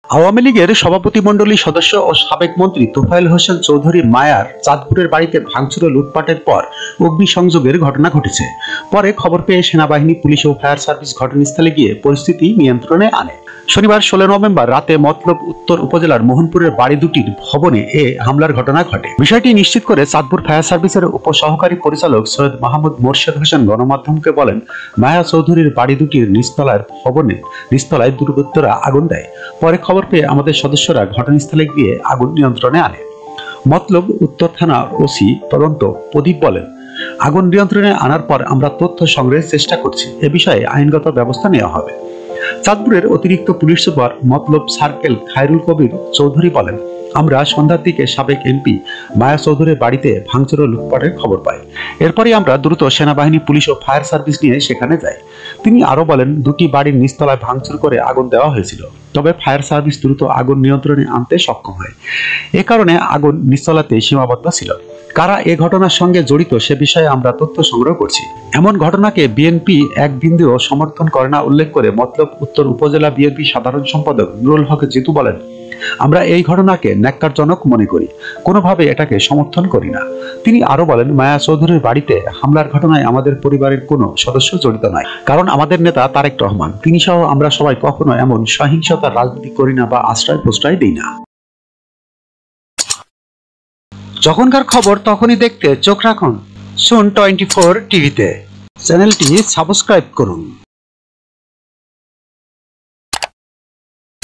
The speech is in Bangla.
আওয়ামী লীগের সভাপতিমণ্ডলী সদস্য ও সাবেক মন্ত্রী তোফায়েল হোসেন চৌধুরী মায়ার চাঁদপুরের বাড়িতে ভাঙচুর ও লুটপাটের পর অগ্নিসংযোগের ঘটনা ঘটেছে। পরে খবর পেয়ে সেনাবাহিনী, পুলিশ ও ফায়ার সার্ভিস ঘটনাস্থলে গিয়ে পরিস্থিতি নিয়ন্ত্রণে আনে। শনিবার 16 নভেম্বর রাতে মতলব উত্তর উপজেলার মোহনপুরের বাড়ি দুটির ভবনে এ হামলার ঘটনা ঘটে। বিষয়টি নিশ্চিত করে চাঁদপুর ফায়ার সার্ভিসের উপসহকারী পরিচালক সৈয়দ মাহমুদ মোর্শেদ হোসেন গণমাধ্যমকে বলেন, মায়া চৌধুরীর বাড়ি দুটির নিচতলার ভবনের নিচতলায় দুর্বৃত্তরা আগুন দেয়। পরে খবর পেয়ে আমাদের সদস্যরা ঘটনাস্থলে গিয়ে আগুন নিয়ন্ত্রণে আনে। মতলব উত্তর থানার ওসি তদন্ত প্রদীপ বলেন, আগুন নিয়ন্ত্রণে আনার পর আমরা তথ্য সংগ্রহের চেষ্টা করছি। এ বিষয়ে আইনগত ব্যবস্থা নেওয়া হবে। চাঁদপুরের অতিরিক্ত পুলিশ সুপার মতলব সার্কেল খায়রুল কবির চৌধুরী বলেন, আমরা সন্ধ্যার দিকে সাবেক এমপি মায়া চৌধুরীর বাড়িতে ভাঙচুর ও লুটপাটের খবর পাই। এরপরই আমরা দ্রুত সেনাবাহিনী, পুলিশ ও ফায়ার সার্ভিস নিয়ে সেখানে যাই। তিনি আরো বলেন, দুটি বাড়ির নিচতলায় ভাঙচুর করে আগুন দেওয়া হয়েছিল, তবে ফায়ার সার্ভিস দ্রুত আগুন নিয়ন্ত্রণে আনতে সক্ষম হয়। এ কারণে আগুন নিচতলাতে সীমাবদ্ধ ছিল। কারা এ ঘটনার সঙ্গে জড়িত সে বিষয়ে আমরা তথ্য সংগ্রহ করছি। এমন ঘটনাকে বিএনপি এক বিন্দুও সমর্থন করে না উল্লেখ করে মতলব উত্তর উপজেলা বিএনপি সাধারণ সম্পাদক নুরুল হক জিতু বলেন, আমরা এই ঘটনাকে ন্যাক্কারজনক মনে করি, কোনোভাবে এটাকে সমর্থন করি না। তিনি আরো বলেন, মায়া চৌধুরীর বাড়িতে হামলার ঘটনায় আমাদের পরিবারের কোনো সদস্য জড়িত নয়, কারণ আমাদের নেতা তারেক রহমান, তিনি সহ আমরা সবাই কখনো এমন সহিংসতার রাজনীতি করি না বা আশ্রয় প্রশ্রয় দিই না। যখনকার খবর তখনই দেখতে চোখ রাখুন সুন 24 টিভিতে। চ্যানেলটি সাবস্ক্রাইব করুন।